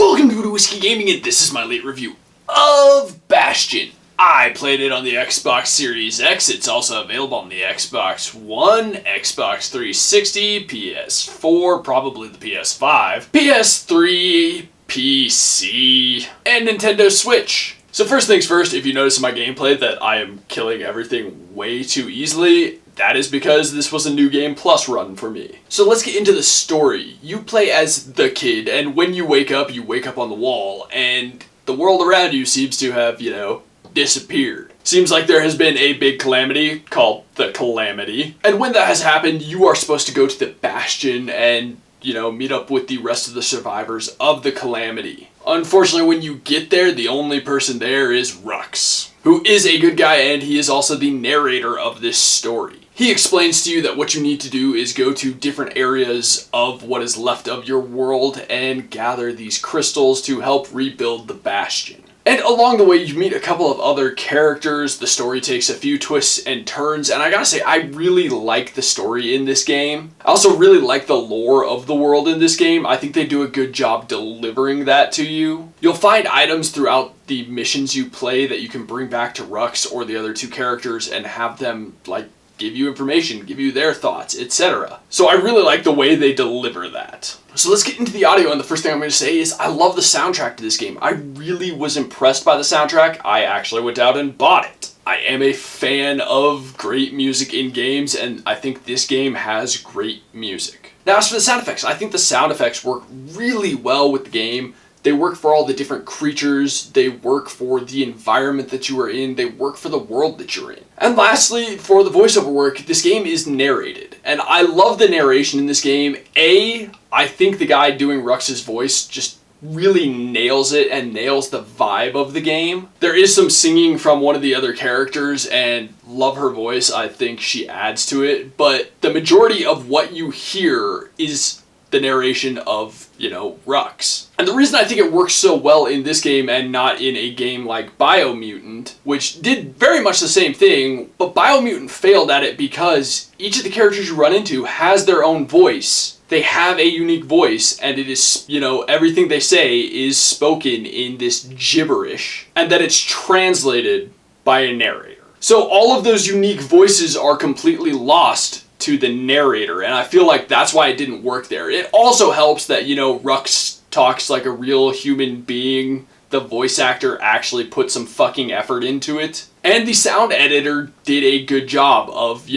Welcome to Whiskey Gaming, and this is my late review of Bastion. I played it on the Xbox Series X. It's also available on the Xbox One, Xbox 360, PS4, probably the PS5, PS3, PC, and Nintendo Switch. So first things first, if you notice in my gameplay that I am killing everything way too easily, that is because this was a New Game Plus run for me. So let's get into the story. You play as the kid, and when you wake up on the wall, and the world around you seems to have, disappeared. Seems like there has been a big calamity called the Calamity. And when that has happened, you are supposed to go to the Bastion and, meet up with the rest of the survivors of the Calamity. Unfortunately, when you get there, the only person there is Rux, who is a good guy, and he is also the narrator of this story. He explains to you that what you need to do is go to different areas of what is left of your world and gather these crystals to help rebuild the Bastion. And along the way, you meet a couple of other characters. The story takes a few twists and turns, and I gotta say, I really like the story in this game. I also really like the lore of the world in this game. I think they do a good job delivering that to you. You'll find items throughout the missions you play that you can bring back to Rux or the other two characters and have them, give you information, give you their thoughts, etc. So I really like the way they deliver that. So let's get into the audio, and the first thing I'm going to say is I love the soundtrack to this game. I really was impressed by the soundtrack. I actually went out and bought it. I am a fan of great music in games, and I think this game has great music. Now as for the sound effects, I think the sound effects work really well with the game. They work for all the different creatures, they work for the environment that you are in, they work for the world that you're in. And lastly, for the voiceover work, this game is narrated. And I love the narration in this game. I think the guy doing Rux's voice just really nails it and nails the vibe of the game. There is some singing from one of the other characters, and love her voice, I think she adds to it, but the majority of what you hear is the narration of, Rux. And the reason I think it works so well in this game and not in a game like Biomutant, which did very much the same thing, but Biomutant failed at it because each of the characters you run into has their own voice. They have a unique voice, and it is, everything they say is spoken in this gibberish, and that it's translated by a narrator. So all of those unique voices are completely lost to the narrator, and I feel like that's why it didn't work there. It also helps that, Rux talks like a real human being. The voice actor actually put some fucking effort into it. And the sound editor did a good job of,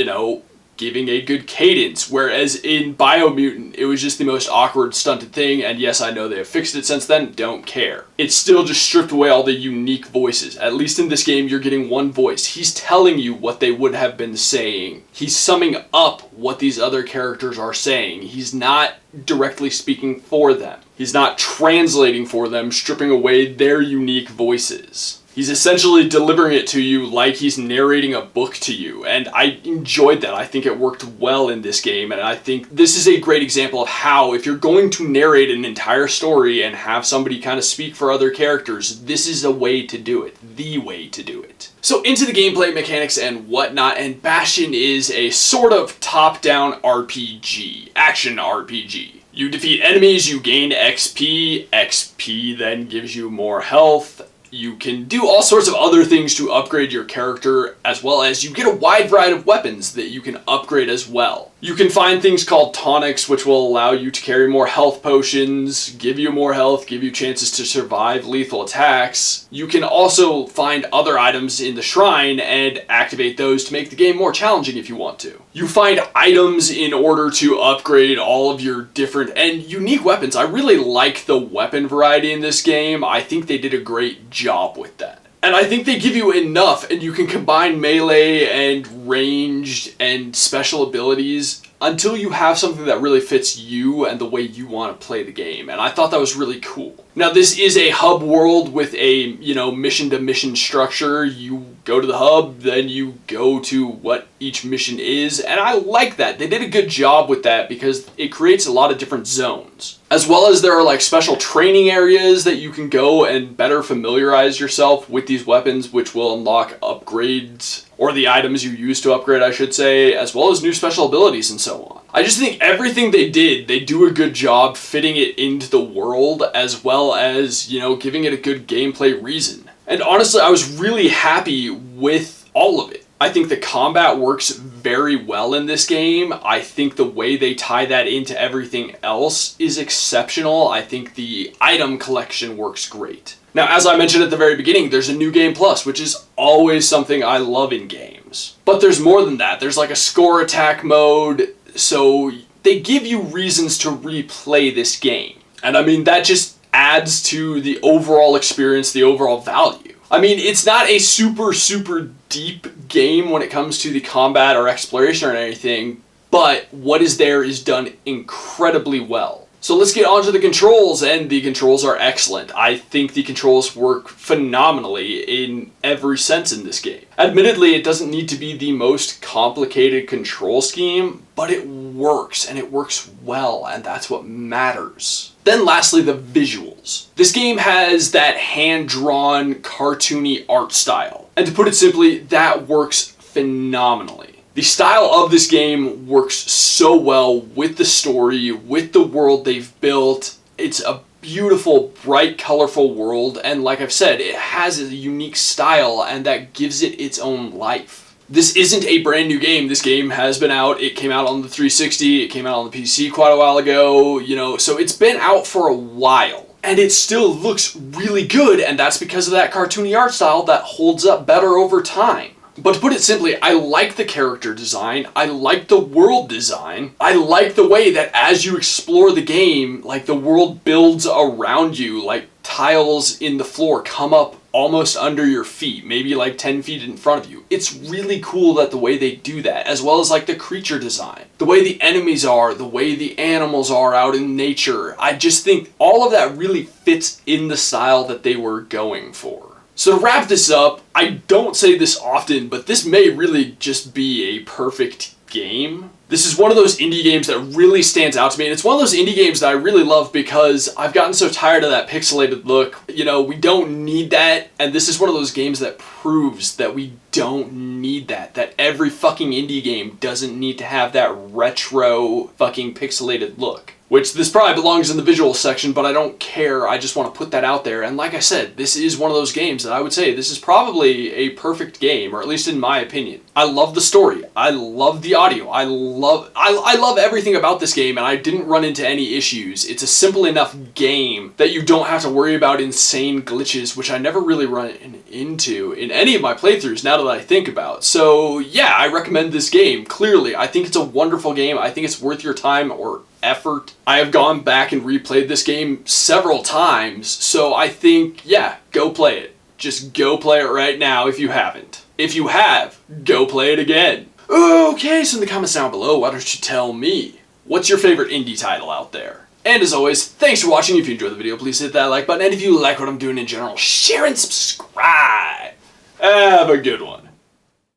giving a good cadence, whereas in Biomutant, it was just the most awkward, stunted thing, and yes, I know they have fixed it since then, don't care. It still just stripped away all the unique voices. At least in this game, you're getting one voice. He's telling you what they would have been saying. He's summing up what these other characters are saying. He's not directly speaking for them. He's not translating for them, stripping away their unique voices. He's essentially delivering it to you like he's narrating a book to you, and I enjoyed that. I think it worked well in this game, and I think this is a great example of how, if you're going to narrate an entire story and have somebody kind of speak for other characters, this is a way to do it, the way to do it. So into the gameplay mechanics and whatnot, and Bastion is a sort of top-down RPG, action RPG. You defeat enemies, you gain XP, XP then gives you more health. You can do all sorts of other things to upgrade your character, as well as you get a wide variety of weapons that you can upgrade as well. You can find things called tonics, which will allow you to carry more health potions, give you more health, give you chances to survive lethal attacks. You can also find other items in the shrine and activate those to make the game more challenging if you want to. You find items in order to upgrade all of your different and unique weapons. I really like the weapon variety in this game. I think they did a great job with that. And I think they give you enough, and you can combine melee and ranged and special abilities until you have something that really fits you and the way you want to play the game. And I thought that was really cool. Now this is a hub world with a, mission to mission structure. You go to the hub, then you go to what each mission is, and I like that. They did a good job with that because it creates a lot of different zones. As well as there are special training areas that you can go and better familiarize yourself with these weapons, which will unlock upgrades, or the items you use to upgrade, I should say, as well as new special abilities and so on. I just think everything they did, they do a good job fitting it into the world as well as, you know, giving it a good gameplay reason. And honestly, I was really happy with all of it. I think the combat works very well in this game. I think the way they tie that into everything else is exceptional. I think the item collection works great. Now, as I mentioned at the very beginning, there's a New Game Plus, which is always something I love in games. But there's more than that. There's like a score attack mode, so they give you reasons to replay this game. And I mean, that just adds to the overall experience, the overall value. I mean, it's not a super deep game when it comes to the combat or exploration or anything, but what is there is done incredibly well. So let's get on to the controls, and the controls are excellent. I think the controls work phenomenally in every sense in this game. Admittedly, it doesn't need to be the most complicated control scheme, but it works, and it works well, and that's what matters. Then lastly, the visuals. This game has that hand-drawn, cartoony art style. And to put it simply, that works phenomenally. The style of this game works so well with the story, with the world they've built. It's a beautiful, bright, colorful world, and like I've said, it has a unique style, and that gives it its own life. This isn't a brand new game. This game has been out. It came out on the 360, it came out on the PC quite a while ago, you know, so it's been out for a while. And it still looks really good, and that's because of that cartoony art style that holds up better over time. But to put it simply, I like the character design, I like the world design, I like the way that as you explore the game, like the world builds around you, like tiles in the floor come up almost under your feet, maybe like 10 feet in front of you. It's really cool that the way they do that, as well as like the creature design, the way the enemies are, the way the animals are out in nature. I just think all of that really fits in the style that they were going for. So to wrap this up, I don't say this often, but this may really just be a perfect game. This is one of those indie games that really stands out to me, and it's one of those indie games that I really love because I've gotten so tired of that pixelated look. You know, we don't need that, and this is one of those games that proves that we don't need that. That every fucking indie game doesn't need to have that retro fucking pixelated look. Which this probably belongs in the visual section, but I don't care. I just want to put that out there. And like I said, this is one of those games that I would say this is probably a perfect game, or at least in my opinion. I love the story. I love the audio. I love everything about this game, and I didn't run into any issues. It's a simple enough game that you don't have to worry about insane glitches, which I never really run into in any of my playthroughs now that I think about. So yeah, I recommend this game. Clearly, I think it's a wonderful game. I think it's worth your time or effort. I have gone back and replayed this game several times, so I think, yeah, go play it. Just go play it right now if you haven't. If you have, go play it again. Okay, so in the comments down below, why don't you tell me, what's your favorite indie title out there? And as always, thanks for watching. If you enjoyed the video, please hit that like button, and if you like what I'm doing in general, share and subscribe. Have a good one.